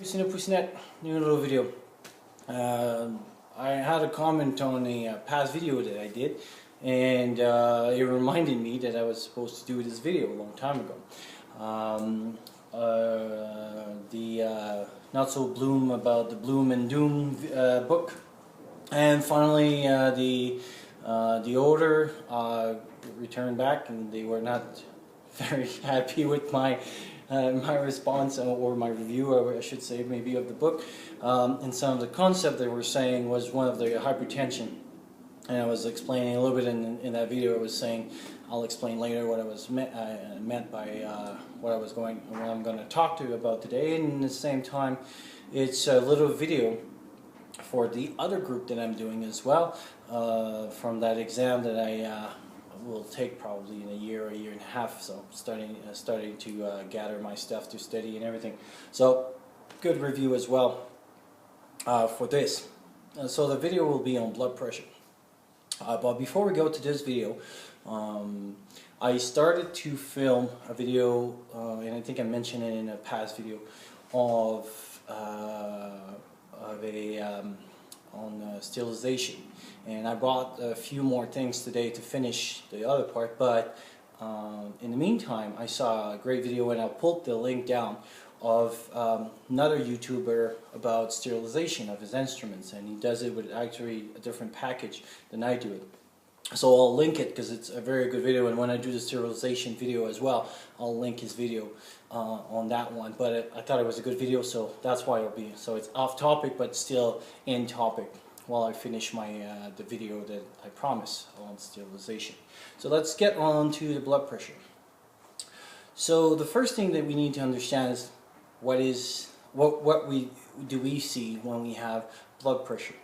Pussynet, new little video. I had a comment on a past video that I did, and it reminded me that I was supposed to do this video a long time ago. The Not So Bloom about the Bloom and Doom book, and finally the order returned back, and they were not very happy with my my response or my review, I should say, maybe of the book. And some of the concept they were saying was one of the hypertension, and I was explaining a little bit in that video. I was saying, I'll explain later what I was meant by what I'm going to talk to you about today. And at the same time, it's a little video for the other group that I'm doing as well, from that exam that I will take probably in a year and a half. So starting to gather my stuff to study and everything. So good review as well for this. So the video will be on blood pressure. But before we go to this video, I started to film a video, and I think I mentioned it in a past video, on sterilization. And I brought a few more things today to finish the other part, but in the meantime I saw a great video, and I'll put the link down, of another YouTuber about sterilization of his instruments, and he does it with actually a different package than I do it. So I'll link it because it's a very good video, and when I do the sterilization video as well, I'll link his video on that one. But I thought it was a good video, so that's why it'll be. So it's off topic, but still in topic, while I finish my the video that I promise on sterilization. So let's get on to the blood pressure. So the first thing that we need to understand is what we see when we have blood pressure.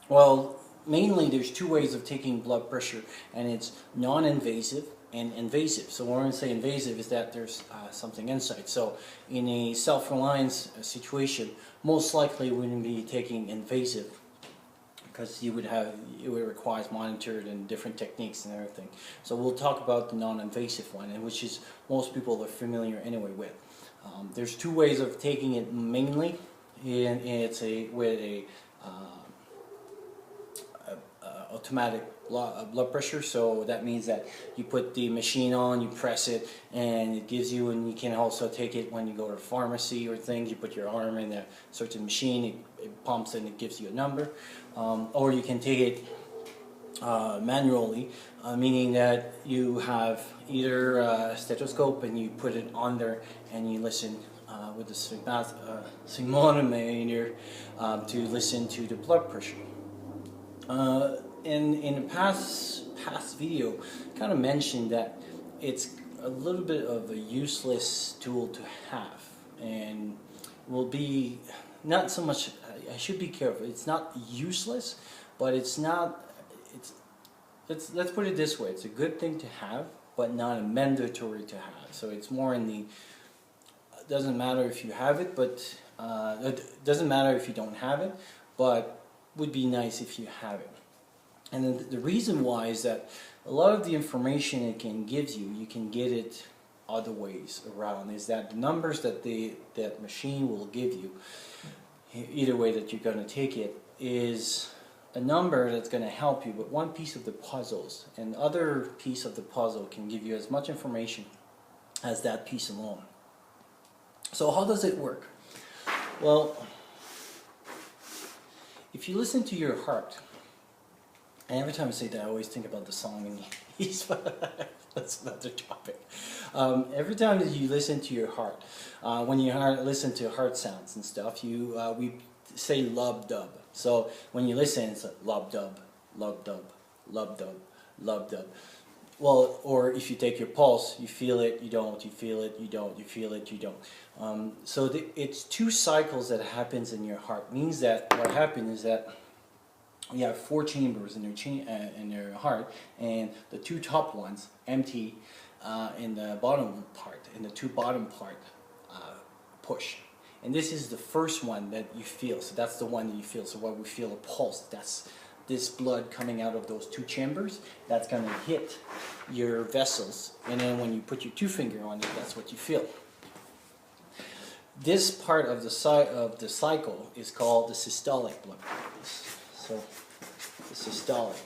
Well, mainly there's two ways of taking blood pressure, and it's non-invasive and invasive. So when I say invasive is that there's something inside. So in a self-reliance situation, most likely we wouldn't be taking invasive, because it would require monitored and different techniques and everything. So we'll talk about the non-invasive one, and which is most people are familiar anyway with. There's two ways of taking it mainly, and it's with a automatic blood pressure. So that means that you put the machine on, you press it, and it gives you, and you can also take it when you go to the pharmacy or things. You put your arm in a certain machine, it pumps and it gives you a number. Or you can take it manually, meaning that you have either a stethoscope and you put it on there and you listen with the sphygmomanometer to listen to the blood pressure. In a past video, kind of mentioned that it's a little bit of a useless tool to have, and will be not so much. I should be careful. It's not useless, but it's not. Let's put it this way: it's a good thing to have, but not a mandatory to have. So it's more in the. It doesn't matter if you have it, but it doesn't matter if you don't have it, but would be nice if you have it. And then the reason why is that a lot of the information it can give you, you can get it other ways around. Is that the numbers that that machine will give you, either way that you're going to take it, is a number that's going to help you with one piece of the puzzles, and the other piece of the puzzle can give you as much information as that piece alone. So how does it work? Well, if you listen to your heart, and every time I say that I always think about the song in East, that's another topic. Every time that you listen to your heart, when you listen to heart sounds and stuff, we say lub dub. So when you listen, it's like lub dub, lub dub, lub dub, lub dub. Well, or if you take your pulse, you feel it, you don't, you feel it, you don't, you feel it, you don't. So it's two cycles that happens in your heart. Means that what happens is that you have four chambers in your heart, and the two top ones empty, in the bottom part, and the two bottom part push. And this is the first one that you feel. So that's the one that you feel. So when we feel a pulse, that's this blood coming out of those two chambers. That's going to hit your vessels, and then when you put your two finger on it, that's what you feel. this part of the cycle is called the systolic blood pressure. So the systolic.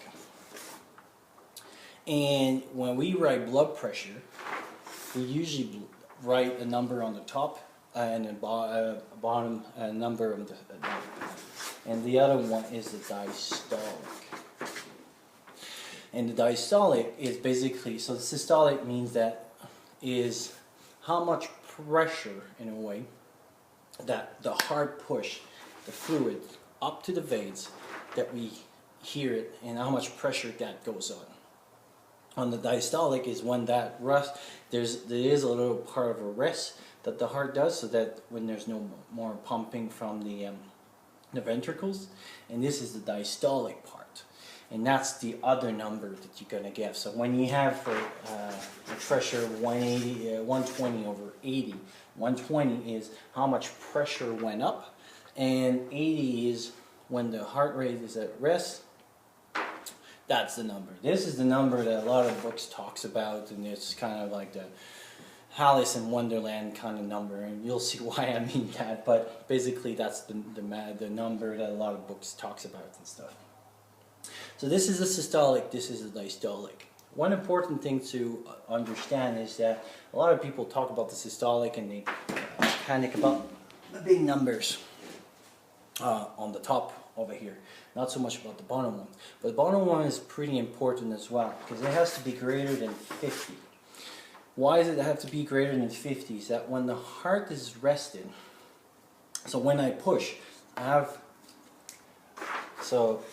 And when we write blood pressure, we usually write a number on the top and a bottom number on the and the other one is the diastolic. And the diastolic is basically, so the systolic means that is how much pressure, in a way, that the heart push the fluid up to the veins, that we hear it, and how much pressure that goes on. On the diastolic is when that rest, there is a little part of a rest that the heart does, so that when there's no more pumping from the ventricles, and this is the diastolic part, and that's the other number that you're going to get. So when you have for a pressure of 120 over 80, 120 is how much pressure went up, and 80 is when the heart rate is at rest. That's the number. This is the number that a lot of books talks about, and it's kind of like the Alice in Wonderland kind of number, and you'll see why I mean that. But basically, that's the number that a lot of books talks about and stuff. So this is the systolic. This is the diastolic. One important thing to understand is that a lot of people talk about the systolic and they panic about the big numbers on the top over here, not so much about the bottom one. But the bottom one is pretty important as well, because it has to be greater than 50. Why does it have to be greater than 50? Is that when the heart is rested, so when I push, I have, so,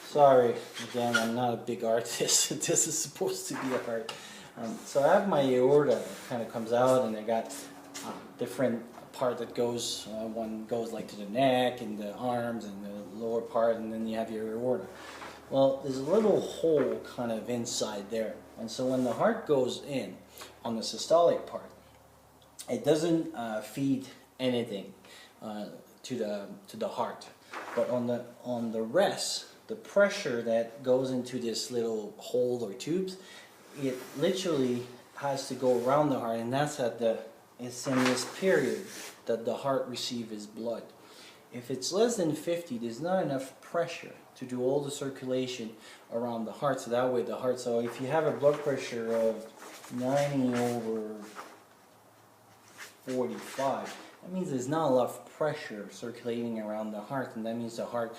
sorry, again, I'm not a big artist, this is supposed to be a heart. So I have my aorta that kind of comes out, and I got different part that goes, one goes like to the neck and the arms and the lower part, and then you have your aorta. Well, there's a little hole kind of inside there, and so when the heart goes in on the systolic part, it doesn't feed anything to the heart, but on the rest, the pressure that goes into this little hole or tubes, it literally has to go around the heart, and that's it's in this period that the heart receives blood. If it's less than 50, there's not enough pressure to do all the circulation around the heart, so that way the heart, so if you have a blood pressure of 90 over 45, that means there's not a lot of pressure circulating around the heart, and that means the heart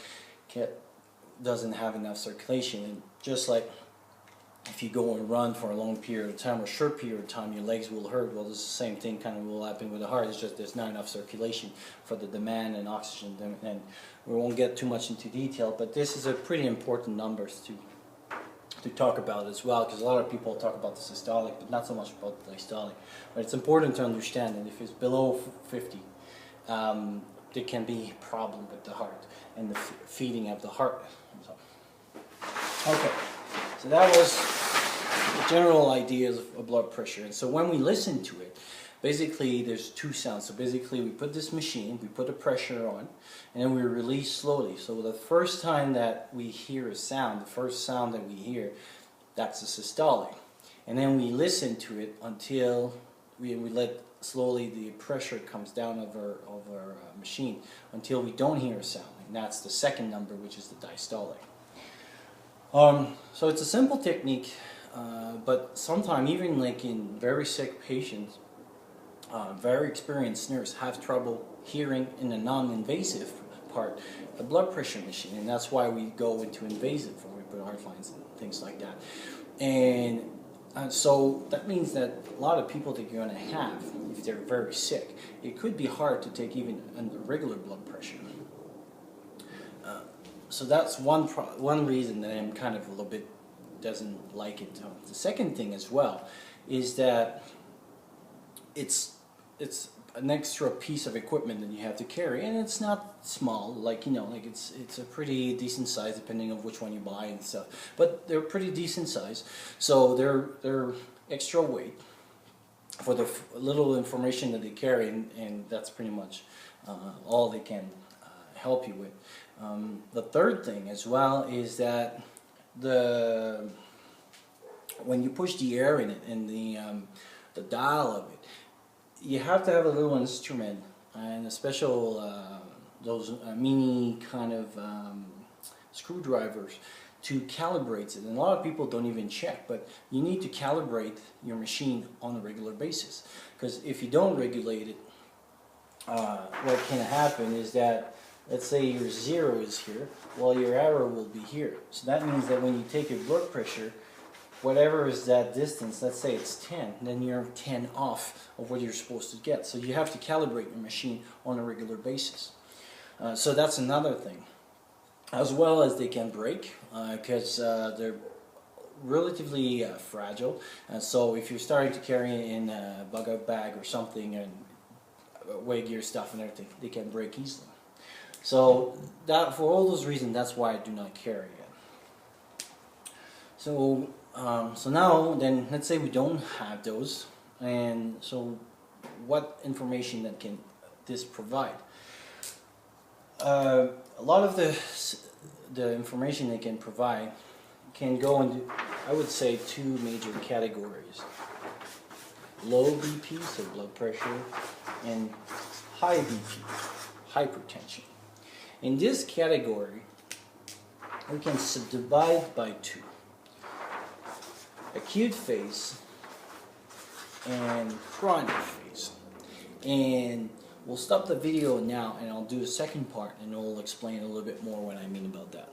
doesn't have enough circulation. And just like if you go and run for a long period of time or short period of time, your legs will hurt. Well, it's the same thing kind of will happen with the heart. It's just there's not enough circulation for the demand and oxygen. And we won't get too much into detail, but this is a pretty important numbers to talk about as well, because a lot of people talk about the systolic, but not so much about the diastolic. But it's important to understand that if it's below 50, there can be a problem with the heart and the feeding of the heart. So, okay. So that was the general ideas of blood pressure. And so when we listen to it, basically there's two sounds. So basically we put this machine, we put the pressure on, and then we release slowly. So the first time that we hear a sound, the first sound that we hear, that's the systolic. And then we listen to it until we let slowly the pressure comes down over our machine until we don't hear a sound. And that's the second number, which is the diastolic. So it's a simple technique, but sometimes even like in very sick patients, very experienced nurses have trouble hearing in the non-invasive part, the blood pressure machine, and that's why we go into invasive, where we put heart lines and things like that. And so that means that a lot of people that you're going to have, if they're very sick, it could be hard to take even under regular blood pressure. So that's one reason that I'm kind of a little bit doesn't like it. The second thing as well is that it's an extra piece of equipment that you have to carry, and it's not small, like, you know, like it's a pretty decent size depending on which one you buy and stuff. But they're pretty decent size, so they're extra weight for the little information that they carry, and that's pretty much all they can help you with. The third thing as well is that when you push the air in it, in the dial of it, you have to have a little instrument and a special those mini kind of screwdrivers to calibrate it. And a lot of people don't even check, but you need to calibrate your machine on a regular basis, because if you don't regulate it, what can happen is that, let's say your 0 is here, well, your error will be here. So that means that when you take your blood pressure, whatever is that distance, let's say it's 10, then you're 10 off of what you're supposed to get. So you have to calibrate your machine on a regular basis. So that's another thing. As well as they can break, because they're relatively fragile. And so if you're starting to carry in a bug-out bag or something and weigh your stuff and everything, they can break easily. So that, for all those reasons, that's why I do not carry it. So so now then, let's say we don't have those, and so what information that can this provide? A lot of the information they can provide can go into, I would say, 2 major categories: low BP, so blood pressure, and high BP, hypertension. In this category, we can subdivide by 2: acute phase and chronic phase. And we'll stop the video now, and I'll do a second part, and I'll explain a little bit more what I mean about that.